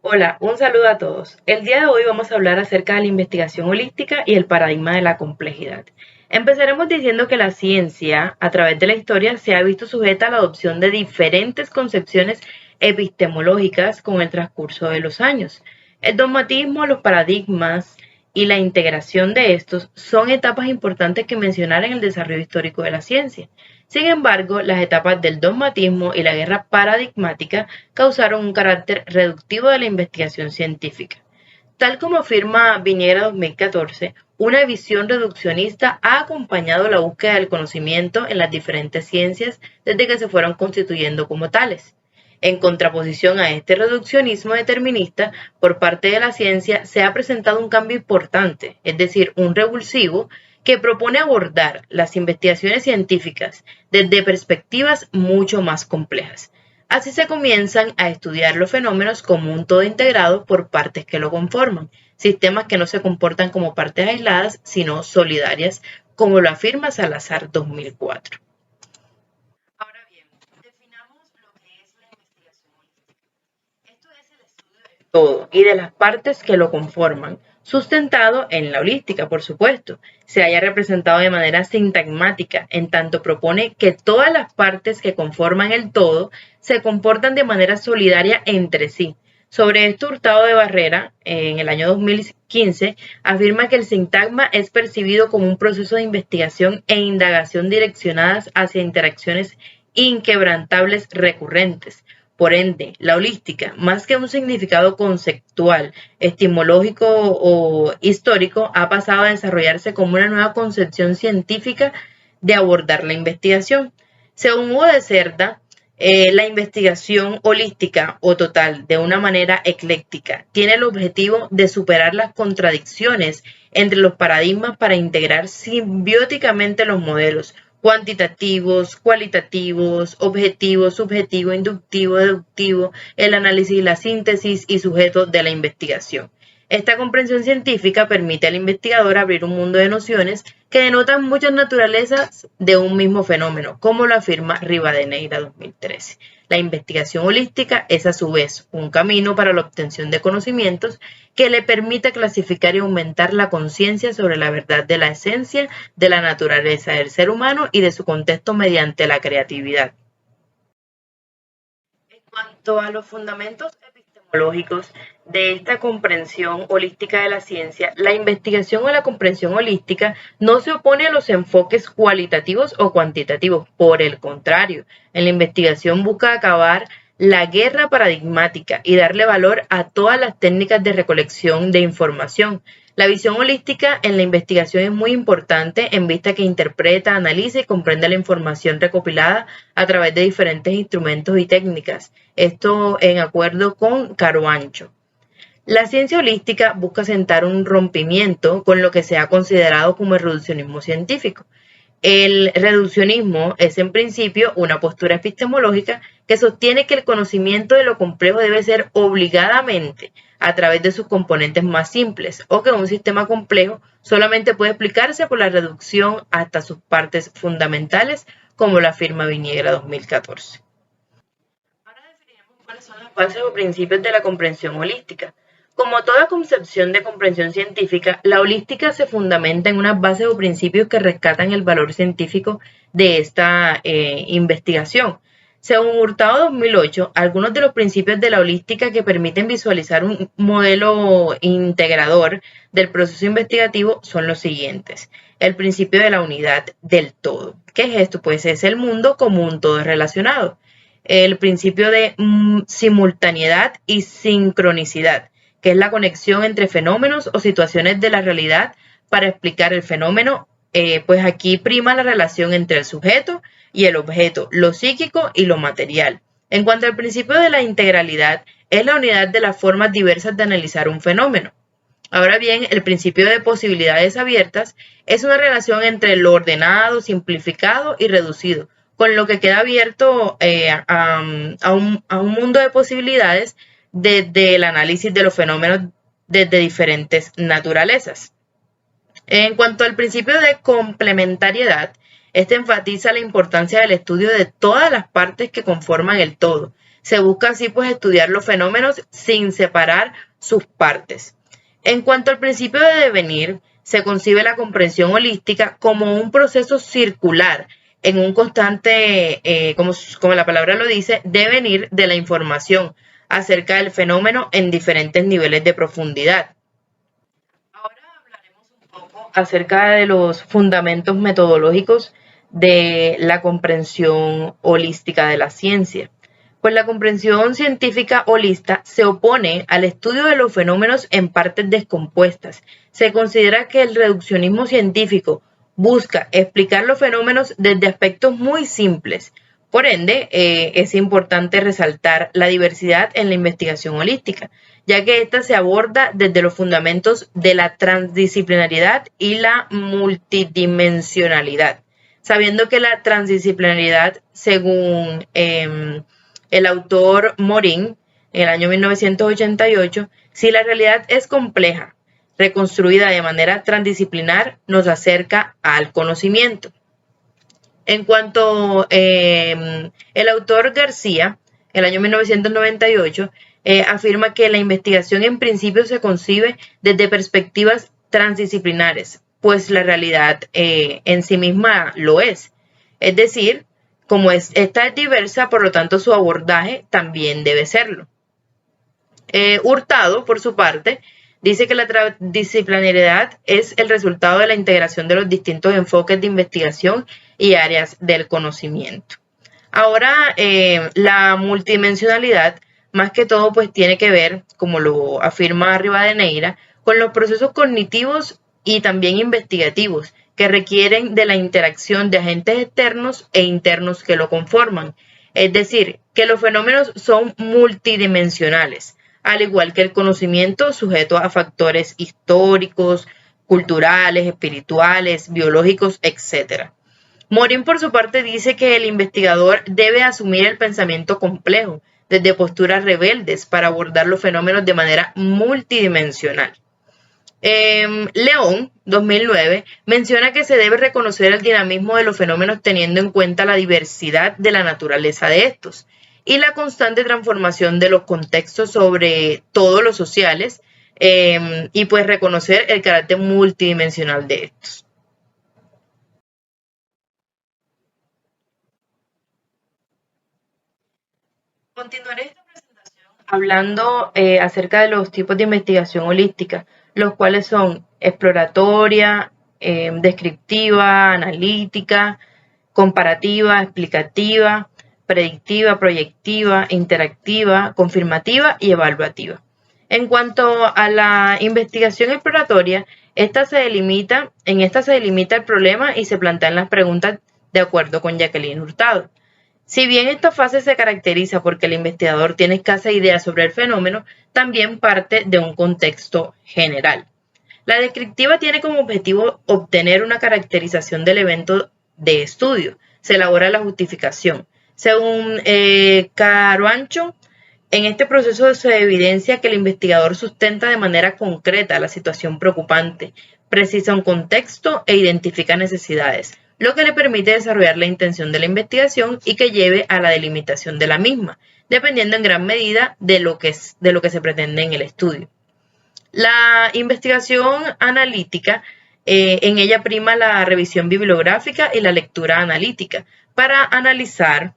Hola, un saludo a todos. El día de hoy vamos a hablar acerca de la investigación holística y el paradigma de la complejidad. Empezaremos diciendo que la ciencia, a través de la historia, se ha visto sujeta a la adopción de diferentes concepciones epistemológicas con el transcurso de los años. El dogmatismo, los paradigmas y la integración de estos son etapas importantes que mencionar en el desarrollo histórico de la ciencia. Sin embargo, las etapas del dogmatismo y la guerra paradigmática causaron un carácter reductivo de la investigación científica. Tal como afirma Viñegra 2014, una visión reduccionista ha acompañado la búsqueda del conocimiento en las diferentes ciencias desde que se fueron constituyendo como tales. En contraposición a este reduccionismo determinista, por parte de la ciencia se ha presentado un cambio importante, es decir, un revulsivo, que propone abordar las investigaciones científicas desde perspectivas mucho más complejas. Así se comienzan a estudiar los fenómenos como un todo integrado por partes que lo conforman, sistemas que no se comportan como partes aisladas, sino solidarias, como lo afirma Salazar 2004. Ahora bien, definamos lo que es la investigación holística. Esto es el estudio del todo y de las partes que lo conforman, sustentado en la holística, por supuesto, se haya representado de manera sintagmática, en tanto propone que todas las partes que conforman el todo se comportan de manera solidaria entre sí. Sobre esto, Hurtado de Barrera, en el año 2015, afirma que el sintagma es percibido como un proceso de investigación e indagación direccionadas hacia interacciones inquebrantables recurrentes. Por ende, la holística, más que un significado conceptual, etimológico o histórico, ha pasado a desarrollarse como una nueva concepción científica de abordar la investigación. Según Hugo de Cerda, la investigación holística o total, de una manera ecléctica, tiene el objetivo de superar las contradicciones entre los paradigmas para integrar simbióticamente los modelos cuantitativos, cualitativos, objetivo, subjetivo, inductivo, deductivo, el análisis, la síntesis y sujeto de la investigación. Esta comprensión científica permite al investigador abrir un mundo de nociones que denotan muchas naturalezas de un mismo fenómeno, como lo afirma Rivadeneira 2013. La investigación holística es a su vez un camino para la obtención de conocimientos que le permite clasificar y aumentar la conciencia sobre la verdad de la esencia de la naturaleza del ser humano y de su contexto mediante la creatividad. En cuanto a los fundamentos epistemológicos de esta comprensión holística de la ciencia, la investigación o la comprensión holística no se opone a los enfoques cualitativos o cuantitativos. Por el contrario, en la investigación busca acabar la guerra paradigmática y darle valor a todas las técnicas de recolección de información. La visión holística en la investigación es muy importante en vista que interpreta, analiza y comprende la información recopilada a través de diferentes instrumentos y técnicas. Esto en acuerdo con Caro Ancho. La ciencia holística busca sentar un rompimiento con lo que se ha considerado como el reduccionismo científico. El reduccionismo es en principio una postura epistemológica que sostiene que el conocimiento de lo complejo debe ser obligadamente a través de sus componentes más simples o que un sistema complejo solamente puede explicarse por la reducción hasta sus partes fundamentales, como lo afirma Viñegra 2014. Ahora definiremos cuáles son las bases o principios de la comprensión holística. Como toda concepción de comprensión científica, la holística se fundamenta en unas bases o principios que rescatan el valor científico de esta investigación. Según Hurtado 2008, algunos de los principios de la holística que permiten visualizar un modelo integrador del proceso investigativo son los siguientes. El principio de la unidad del todo. ¿Qué es esto? Pues es el mundo como un todo relacionado. El principio de simultaneidad y sincronicidad, que es la conexión entre fenómenos o situaciones de la realidad para explicar el fenómeno, pues aquí prima la relación entre el sujeto y el objeto, lo psíquico y lo material. En cuanto al principio de la integralidad, es la unidad de las formas diversas de analizar un fenómeno. Ahora bien, el principio de posibilidades abiertas es una relación entre lo ordenado, simplificado y reducido, con lo que queda abierto a un mundo de posibilidades desde el análisis de los fenómenos desde diferentes naturalezas. En cuanto al principio de complementariedad, este enfatiza la importancia del estudio de todas las partes que conforman el todo, Se busca así pues estudiar los fenómenos sin separar sus partes. En cuanto al principio de devenir, se concibe la comprensión holística como un proceso circular en un constante, como la palabra lo dice, devenir de la información acerca del fenómeno en diferentes niveles de profundidad. Ahora hablaremos un poco acerca de los fundamentos metodológicos de la comprensión holística de la ciencia. Pues la comprensión científica holista se opone al estudio de los fenómenos en partes descompuestas. Se considera que el reduccionismo científico busca explicar los fenómenos desde aspectos muy simples. Por ende, es importante resaltar la diversidad en la investigación holística, ya que ésta se aborda desde los fundamentos de la transdisciplinariedad y la multidimensionalidad, sabiendo que la transdisciplinariedad, según el autor Morin, en el año 1988, si la realidad es compleja, reconstruida de manera transdisciplinar, nos acerca al conocimiento. En cuanto el autor García, en el año 1998, afirma que la investigación en principio se concibe desde perspectivas transdisciplinares, pues la realidad en sí misma lo es. Es decir, como esta es diversa, por lo tanto su abordaje también debe serlo. Hurtado, por su parte, dice que la transdisciplinariedad es el resultado de la integración de los distintos enfoques de investigación y áreas del conocimiento. Ahora, la multidimensionalidad, más que todo, pues tiene que ver, como lo afirma Rivadeneira, con los procesos cognitivos y también investigativos, que requieren de la interacción de agentes externos e internos que lo conforman. Es decir, que los fenómenos son multidimensionales, al igual que el conocimiento sujeto a factores históricos, culturales, espirituales, biológicos, etc. Morin, por su parte, dice que el investigador debe asumir el pensamiento complejo, desde posturas rebeldes, para abordar los fenómenos de manera multidimensional. León, 2009, menciona que se debe reconocer el dinamismo de los fenómenos teniendo en cuenta la diversidad de la naturaleza de estos y la constante transformación de los contextos, sobre todo los sociales, y pues reconocer el carácter multidimensional de estos. Continuaré esta presentación hablando acerca de los tipos de investigación holística, los cuales son exploratoria, descriptiva, analítica, comparativa, explicativa, predictiva, proyectiva, interactiva, confirmativa y evaluativa. En cuanto a la investigación exploratoria, en esta se delimita el problema y se plantean las preguntas de acuerdo con Jacqueline Hurtado. Si bien esta fase se caracteriza porque el investigador tiene escasa idea sobre el fenómeno, también parte de un contexto general. La descriptiva tiene como objetivo obtener una caracterización del evento de estudio. Se elabora la justificación. Según Caruancho, en este proceso se evidencia que el investigador sustenta de manera concreta la situación preocupante, precisa un contexto e identifica necesidades, lo que le permite desarrollar la intención de la investigación y que lleve a la delimitación de la misma, dependiendo en gran medida de lo que se pretende en el estudio. La investigación analítica, en ella prima la revisión bibliográfica y la lectura analítica para analizar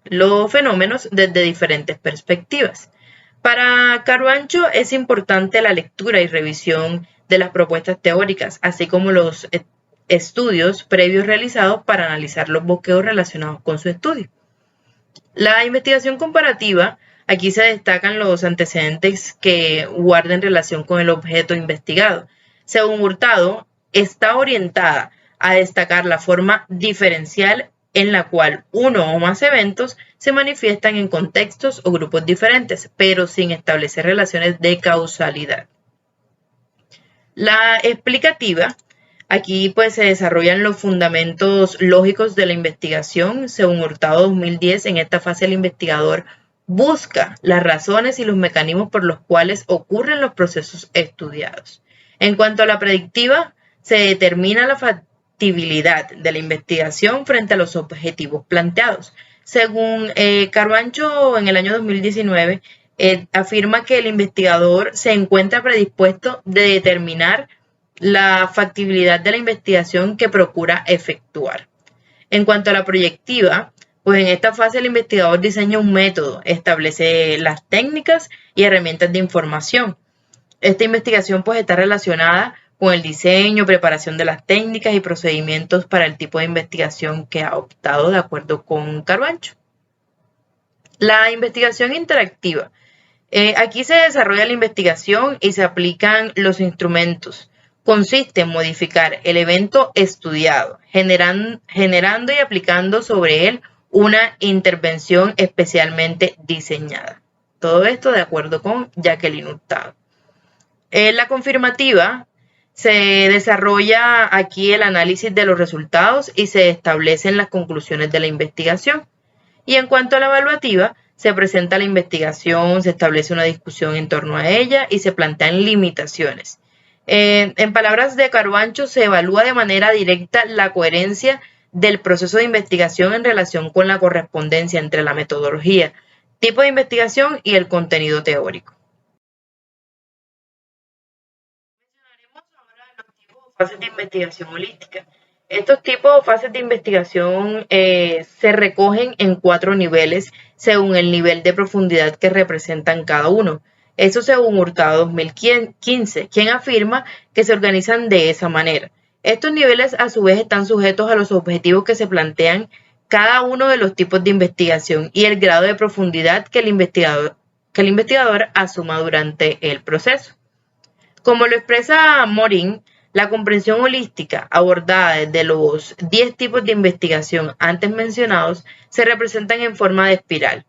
los fenómenos desde diferentes perspectivas. Para Caruancho es importante la lectura y revisión de las propuestas teóricas, así como los estudios previos realizados para analizar los bloqueos relacionados con su estudio. La investigación comparativa, aquí se destacan los antecedentes que guarden relación con el objeto investigado. Según Hurtado, está orientada a destacar la forma diferencial en la cual uno o más eventos se manifiestan en contextos o grupos diferentes, pero sin establecer relaciones de causalidad. La explicativa, aquí pues se desarrollan los fundamentos lógicos de la investigación. Según Hurtado 2010, en esta fase el investigador busca las razones y los mecanismos por los cuales ocurren los procesos estudiados. En cuanto a la predictiva, se determina la factibilidad de la investigación frente a los objetivos planteados. Según Carvancho, en el año 2019, afirma que el investigador se encuentra predispuesto de determinar la factibilidad de la investigación que procura efectuar. En cuanto a la proyectiva, pues en esta fase el investigador diseña un método, establece las técnicas y herramientas de información. Esta investigación pues está relacionada con el diseño, preparación de las técnicas y procedimientos para el tipo de investigación que ha optado de acuerdo con Carvancho. La investigación interactiva. Aquí se desarrolla la investigación y se aplican los instrumentos. Consiste en modificar el evento estudiado, generando y aplicando sobre él una intervención especialmente diseñada. Todo esto de acuerdo con Jacqueline Hurtado. La confirmativa, se desarrolla aquí el análisis de los resultados y se establecen las conclusiones de la investigación. Y en cuanto a la evaluativa, se presenta la investigación, se establece una discusión en torno a ella y se plantean limitaciones. En palabras de Carvancho, se evalúa de manera directa la coherencia del proceso de investigación en relación con la correspondencia entre la metodología, tipo de investigación y el contenido teórico. Mencionaremos ahora los tipos o fases de investigación holística. Estos tipos o fases de investigación se recogen en 4 niveles según el nivel de profundidad que representan cada uno. Eso según Hurtado 2015, quien afirma que se organizan de esa manera. Estos niveles a su vez están sujetos a los objetivos que se plantean cada uno de los tipos de investigación y el grado de profundidad que el investigador asuma durante el proceso. Como lo expresa Morin, la comprensión holística abordada desde los 10 tipos de investigación antes mencionados se representan en forma de espiral.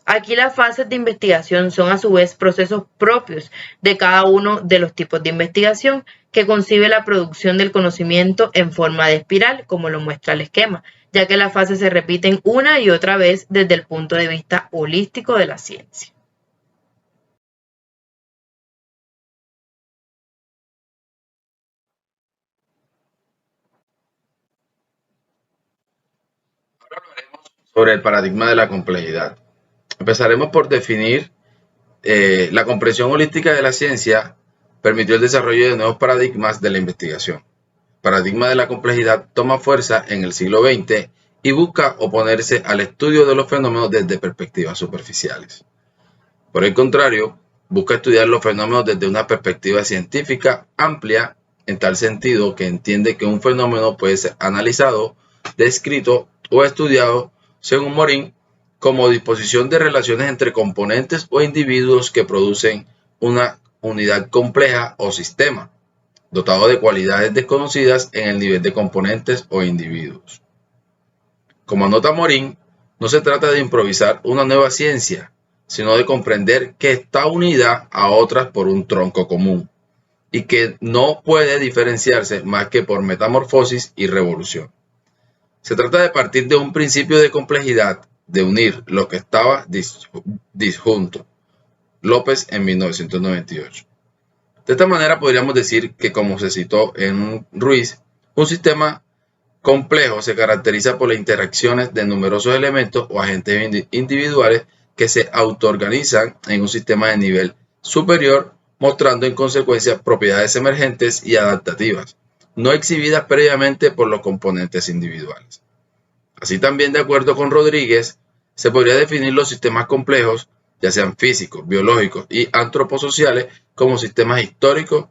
Aquí las fases de investigación son a su vez procesos propios de cada uno de los tipos de investigación que concibe la producción del conocimiento en forma de espiral, como lo muestra el esquema, ya que las fases se repiten una y otra vez desde el punto de vista holístico de la ciencia. Sobre el paradigma de la complejidad. Empezaremos por definir la comprensión holística de la ciencia permitió el desarrollo de nuevos paradigmas de la investigación. El paradigma de la complejidad toma fuerza en el siglo XX y busca oponerse al estudio de los fenómenos desde perspectivas superficiales. Por el contrario, busca estudiar los fenómenos desde una perspectiva científica amplia, en tal sentido que entiende que un fenómeno puede ser analizado, descrito o estudiado, según Morin, como disposición de relaciones entre componentes o individuos que producen una unidad compleja o sistema, dotado de cualidades desconocidas en el nivel de componentes o individuos. Como anota Morin, no se trata de improvisar una nueva ciencia, sino de comprender que está unida a otras por un tronco común y que no puede diferenciarse más que por metamorfosis y revolución. Se trata de partir de un principio de complejidad, de unir lo que estaba disjunto. López en 1998. De esta manera podríamos decir que, como se citó en Ruiz, un sistema complejo se caracteriza por las interacciones de numerosos elementos o agentes individuales que se autoorganizan en un sistema de nivel superior, mostrando en consecuencia propiedades emergentes y adaptativas, no exhibidas previamente por los componentes individuales. Así también, de acuerdo con Rodríguez, se podría definir los sistemas complejos, ya sean físicos, biológicos y antroposociales, como sistemas históricos.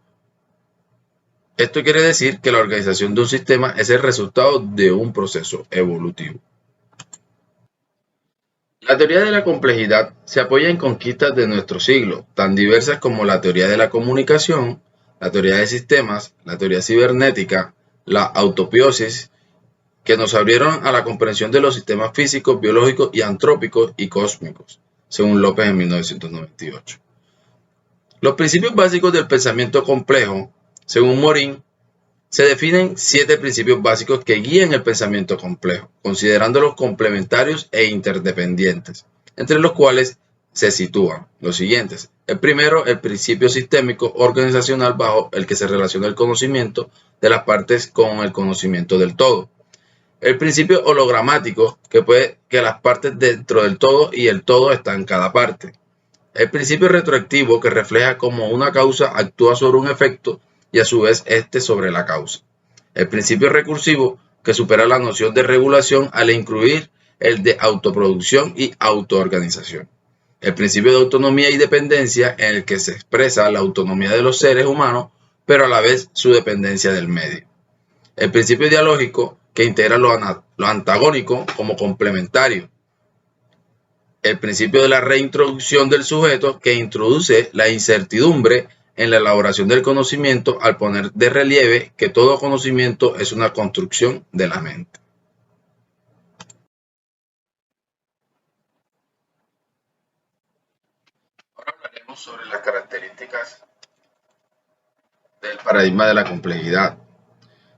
Esto quiere decir que la organización de un sistema es el resultado de un proceso evolutivo. La teoría de la complejidad se apoya en conquistas de nuestro siglo, tan diversas como la teoría de la comunicación, la teoría de sistemas, la teoría cibernética, la autopoiesis, que nos abrieron a la comprensión de los sistemas físicos, biológicos y antrópicos y cósmicos, según López en 1998. Los principios básicos del pensamiento complejo, según Morin, se definen 7 principios básicos que guían el pensamiento complejo, considerándolos complementarios e interdependientes, entre los cuales se sitúan los siguientes. El primero, el principio sistémico organizacional bajo el que se relaciona el conocimiento de las partes con el conocimiento del todo. El principio hologramático, que puede que las partes dentro del todo y el todo está en cada parte. El principio retroactivo, que refleja cómo una causa actúa sobre un efecto y a su vez este sobre la causa. El principio recursivo, que supera la noción de regulación al incluir el de autoproducción y autoorganización. El principio de autonomía y dependencia, en el que se expresa la autonomía de los seres humanos, pero a la vez su dependencia del medio. El principio dialógico, que integra lo antagónico como complementario. El principio de la reintroducción del sujeto, que introduce la incertidumbre en la elaboración del conocimiento al poner de relieve que todo conocimiento es una construcción de la mente. Ahora hablaremos sobre las características del paradigma de la complejidad.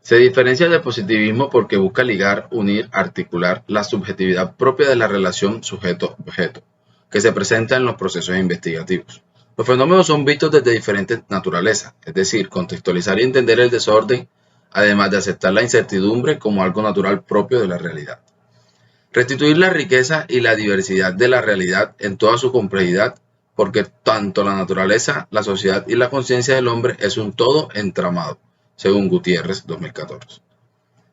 Se diferencia del positivismo porque busca ligar, unir, articular la subjetividad propia de la relación sujeto-objeto, que se presenta en los procesos investigativos. Los fenómenos son vistos desde diferentes naturalezas, es decir, contextualizar y entender el desorden, además de aceptar la incertidumbre como algo natural propio de la realidad. Restituir la riqueza y la diversidad de la realidad en toda su complejidad, porque tanto la naturaleza, la sociedad y la conciencia del hombre es un todo entramado, según Gutiérrez, 2014.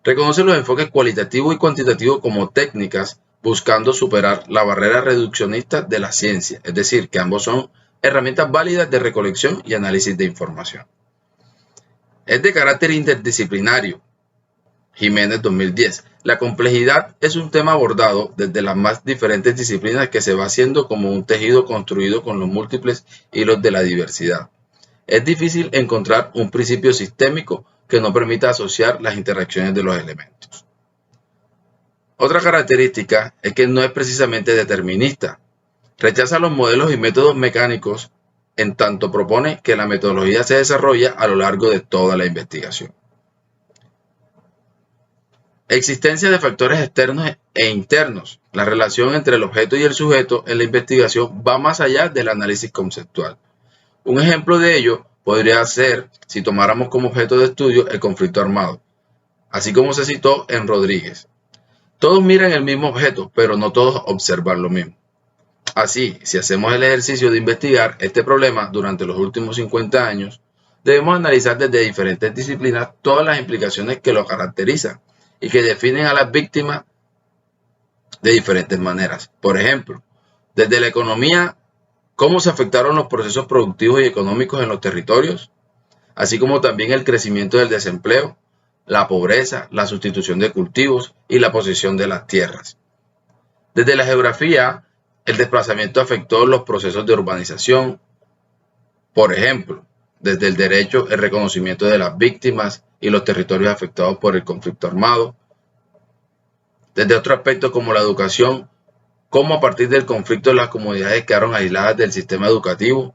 Reconoce los enfoques cualitativo y cuantitativo como técnicas, buscando superar la barrera reduccionista de la ciencia, es decir, que ambos son herramientas válidas de recolección y análisis de información. Es de carácter interdisciplinario. Jiménez, 2010. La complejidad es un tema abordado desde las más diferentes disciplinas que se va haciendo como un tejido construido con los múltiples hilos de la diversidad. Es difícil encontrar un principio sistémico que no permita asociar las interacciones de los elementos. Otra característica es que no es precisamente determinista. Rechaza los modelos y métodos mecánicos en tanto propone que la metodología se desarrolla a lo largo de toda la investigación. Existencia de factores externos e internos. La relación entre el objeto y el sujeto en la investigación va más allá del análisis conceptual. Un ejemplo de ello podría ser si tomáramos como objeto de estudio el conflicto armado, así como se citó en Rodríguez. Todos miran el mismo objeto, pero no todos observan lo mismo. Así, si hacemos el ejercicio de investigar este problema durante los últimos 50 años, debemos analizar desde diferentes disciplinas todas las implicaciones que lo caracterizan y que definen a las víctimas de diferentes maneras. Por ejemplo, desde la economía, cómo se afectaron los procesos productivos y económicos en los territorios, así como también el crecimiento del desempleo, la pobreza, la sustitución de cultivos y la posesión de las tierras. Desde la geografía, el desplazamiento afectó los procesos de urbanización. Por ejemplo, desde el derecho, el reconocimiento de las víctimas y los territorios afectados por el conflicto armado. Desde otro aspecto como la educación, cómo a partir del conflicto las comunidades quedaron aisladas del sistema educativo.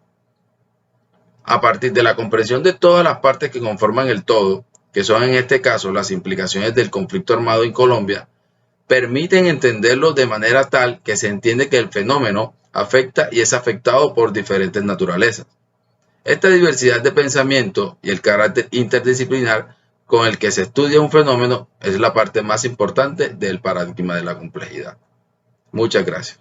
A partir de la comprensión de todas las partes que conforman el todo, que son en este caso las implicaciones del conflicto armado en Colombia, permiten entenderlo de manera tal que se entiende que el fenómeno afecta y es afectado por diferentes naturalezas. Esta diversidad de pensamiento y el carácter interdisciplinar con el que se estudia un fenómeno es la parte más importante del paradigma de la complejidad. Muchas gracias.